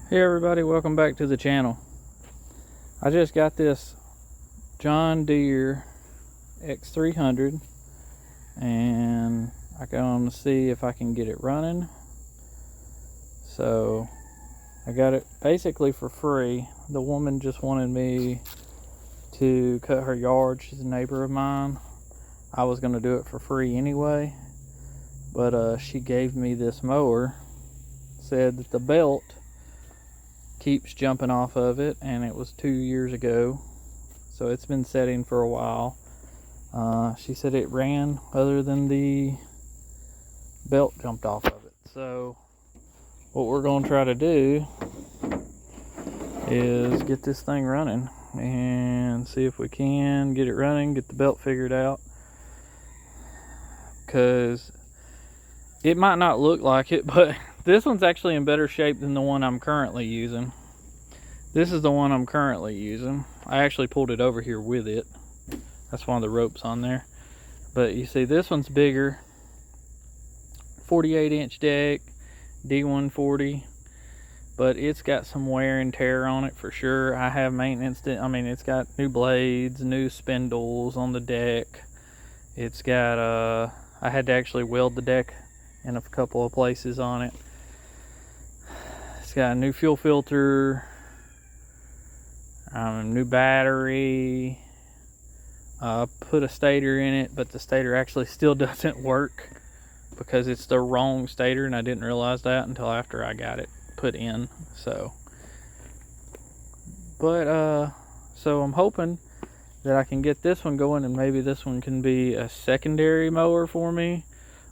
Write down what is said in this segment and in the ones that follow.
Hey everybody, welcome back to the channel. I just got this John Deere X300 and I going to see if I can get it running. So I got it basically for free. The woman just wanted me to cut her yard. She's a neighbor of mine. I was going to do it for free anyway, but she gave me this mower. Said that the belt keeps jumping off of it, and it was 2 years ago, so it's been setting for a while. She said it ran other than the belt jumped off of it. So what we're going to try to do is get this thing running and see if we can get it running, get the belt figured out, because it might not look like it, but this one's actually in better shape than the one I'm currently using. This is the one I'm currently using. I actually pulled it over here with it. That's one of the ropes on there. But you see, this one's bigger. 48-inch deck, D140. But it's got some wear and tear on it for sure. I have maintenance. I mean, it's got new blades, new spindles on the deck. It's got, I had to actually weld the deck in a couple of places on it. It's got a new fuel filter, new battery. Put a stator in it, but the stator actually still doesn't work because it's the wrong stator, and I didn't realize that until after I got it put in. So I'm hoping that I can get this one going, and maybe this one can be a secondary mower for me,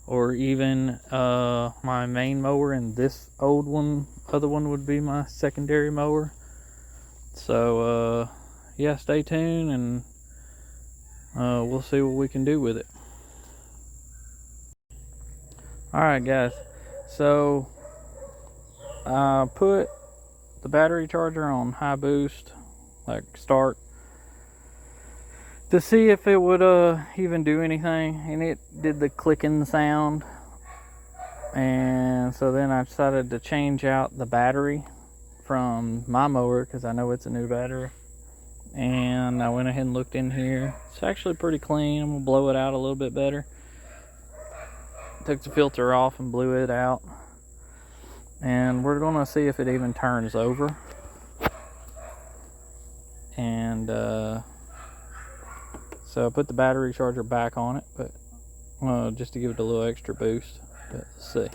or even my main mower, and this other one would be my secondary mower. So yeah, stay tuned, and we'll see what we can do with it. Alright guys, so I put the battery charger on high boost, like start, to see if it would even do anything, and it did the clicking sound. And so then I decided to change out the battery from my mower, because I know it's a new battery. And I went ahead and looked in here. It's actually pretty clean. I'm gonna blow it out a little bit better. Took the filter off and blew it out, and we're gonna see if it even turns over. And so I put the battery charger back on it, but just to give it a little extra boost. But let's see.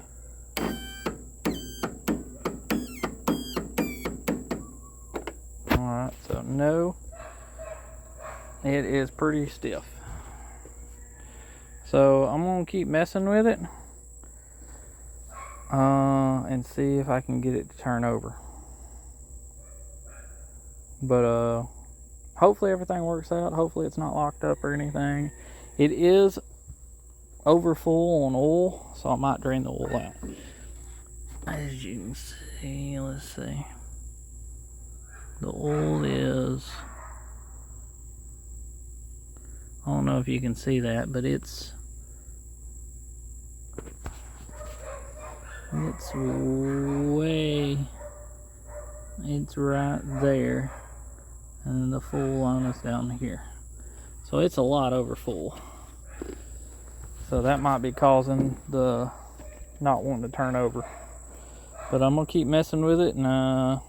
Alright, so no, it is pretty stiff. So I'm gonna keep messing with it and see if I can get it to turn over. But hopefully everything works out. Hopefully it's not locked up or anything. It is over full on oil, so I might drain the oil out. As you can see, let's see. The oil is, I don't know if you can see that, but it's right there, and the full line is down here, so it's a lot over full. So that might be causing the not wanting to turn over, but I'm gonna keep messing with it and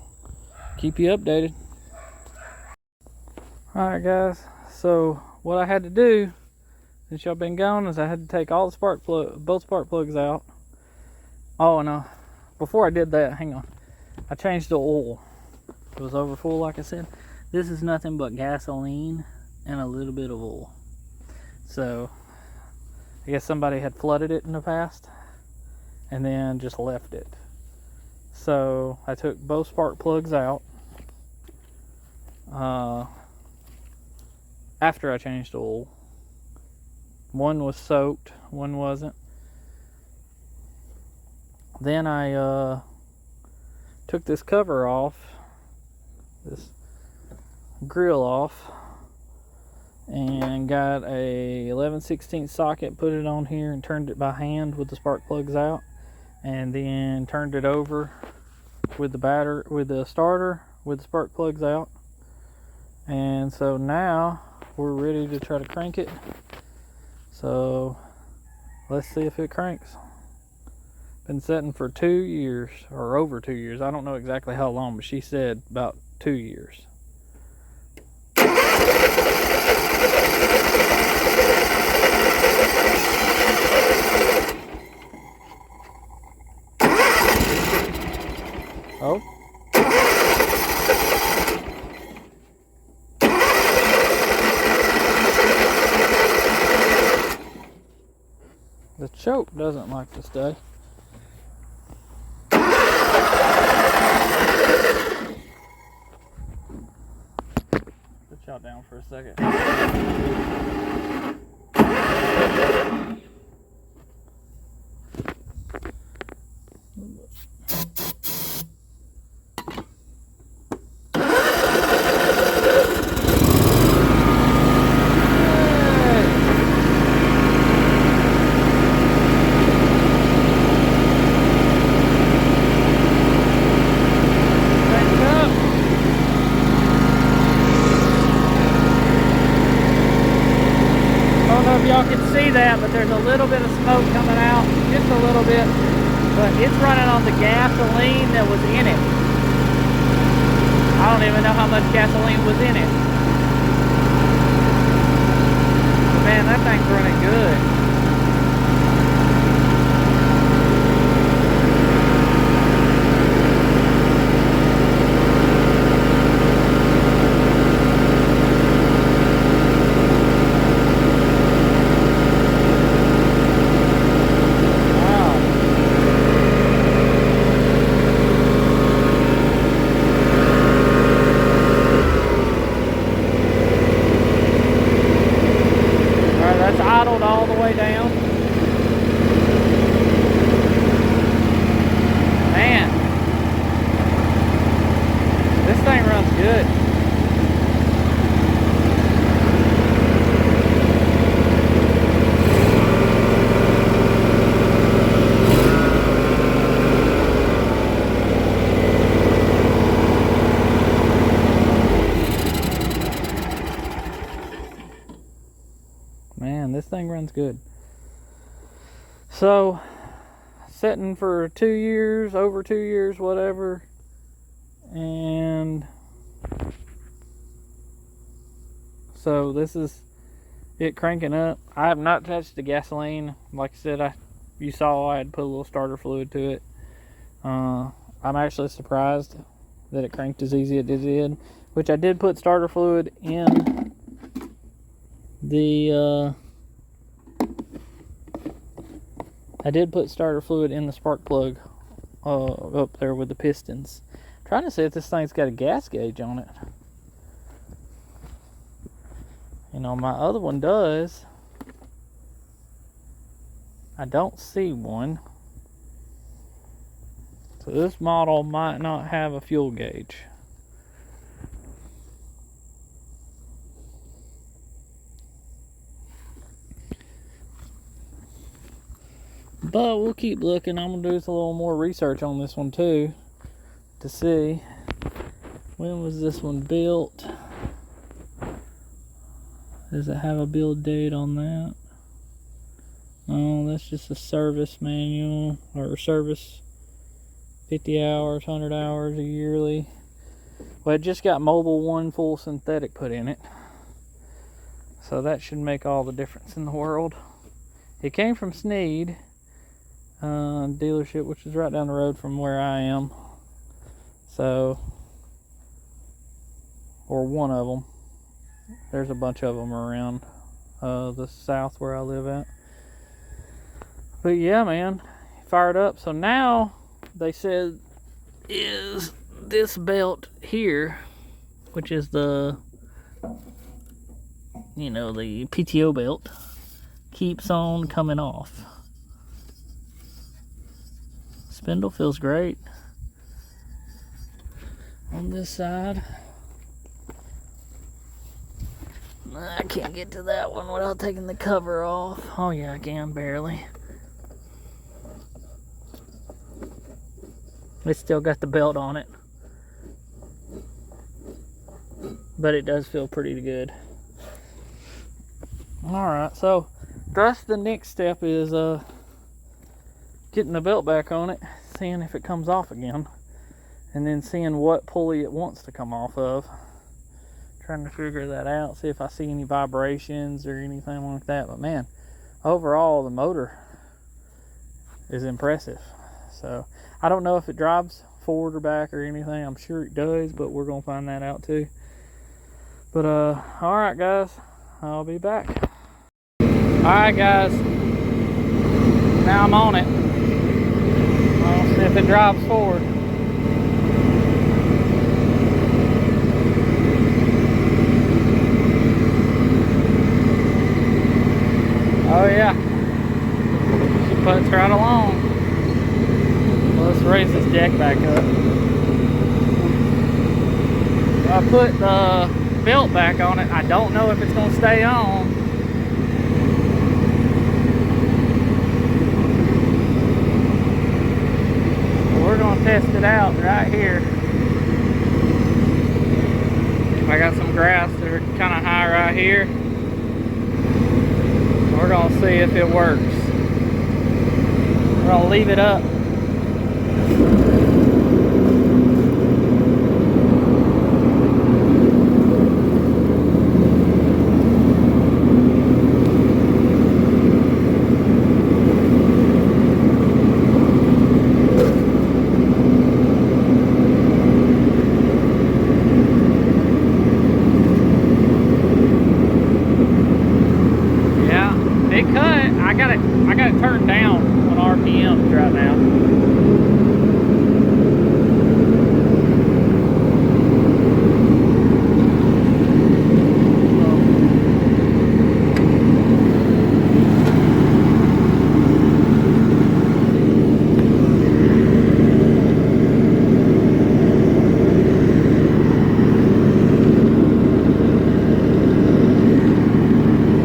keep you updated. Alright guys, so what I had to do since y'all been gone is I had to take all the both spark plugs out. Oh no, before I did that, hang on, I changed the oil. It was over full, like I said. This is nothing but gasoline and a little bit of oil. So I guess somebody had flooded it in the past and then just left it. So I took both spark plugs out after I changed the oil. One was soaked, one wasn't. Then I took this cover off, this grill off, and got a 11/16 socket, put it on here, and turned it by hand with the spark plugs out, and then turned it over with the starter with the spark plugs out. And so now we're ready to try to crank it. So let's see if it cranks. Been setting for 2 years, or over 2 years. I don't know exactly how long, but she said about 2 years. Oh. The choke doesn't like to stay. Put y'all down for a second. Y'all can see that, but there's a little bit of smoke coming out, just a little bit, but it's running on the gasoline that was in it. I don't even know how much gasoline was in it. But man, that thing's running good. Idled all the way down. Man, this thing runs good. Man, this thing runs good. So, setting for 2 years, over 2 years, whatever. And so this is it cranking up. I have not touched the gasoline. Like I said, you saw I had put a little starter fluid to it. I'm actually surprised that it cranked as easy as it did. Which I did put starter fluid in the I did put starter fluid in the spark plug up there with the pistons. I'm trying to see if this thing's got a gas gauge on it. You know, my other one does. I don't see one. So this model might not have a fuel gauge. But we'll keep looking. I'm going to do a little more research on this one too, to see when was this one built. Does it have a build date on that? No, that's just a service manual, or service 50 hours, 100 hours a yearly. Well, it just got Mobile 1 full synthetic put in it. So that should make all the difference in the world. It came from Sneed dealership, which is right down the road from where I am. So, or one of them. There's a bunch of them around the south where I live at. But yeah, man, fired up. So now they said is this belt here, which is the, you know, the PTO belt, keeps on coming off. Spindle feels great on this side. I can't get to that one without taking the cover off. Oh yeah, I can, barely. It's still got the belt on it, but it does feel pretty good. Alright, so that's the next step is getting the belt back on it, seeing if it comes off again, and then seeing what pulley it wants to come off of. Trying to figure that out, see if I see any vibrations or anything like that. But man, overall the motor is impressive. So I don't know if it drives forward or back or anything. I'm sure it does, but we're gonna find that out too. But all right guys, I'll be back. All right guys, now I'm on it. I'll see if it drives forward. Oh yeah, she puts right along. Well, let's raise this jack back up. I put the belt back on it. I don't know if it's going to stay on. We're going to test it out right here. I got some grass that are kind of high right here. We're going to see if it works. We're going to leave it up. I got it turned down on RPMs right now.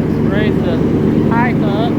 Let's raise the height up.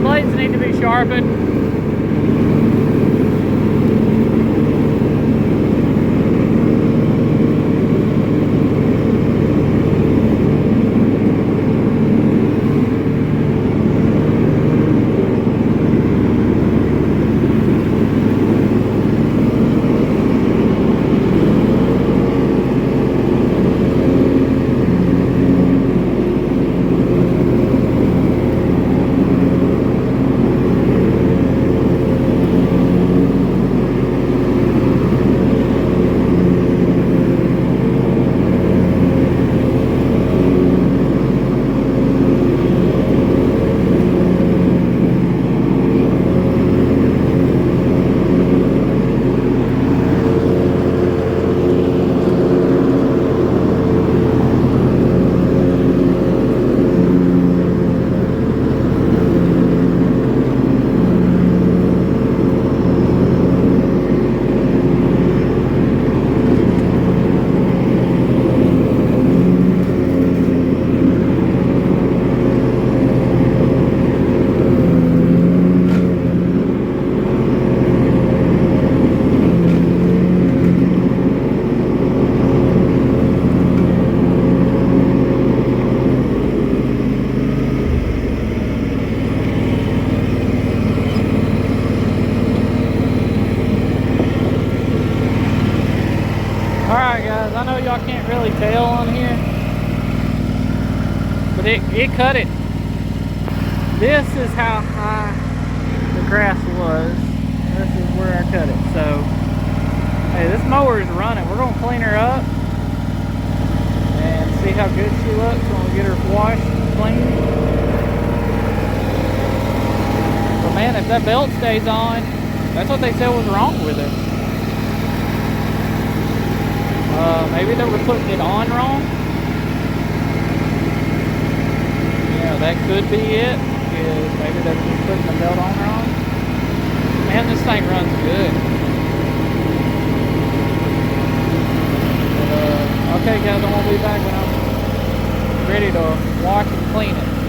Blades need to be sharpened. Alright guys, I know y'all can't really tell on here, but it cut it. this is how high the grass was. This is where I cut it. So, hey, this mower is running. We're gonna clean her up and see how good she looks when we get her washed and cleaned. But man, if that belt stays on, that's what they said was wrong with it. Maybe they were putting it on wrong. Yeah, that could be it. Is maybe they were just putting the belt on wrong. Man, this thing runs good. But, okay guys, I'm gonna be back when I'm ready to wash and clean it.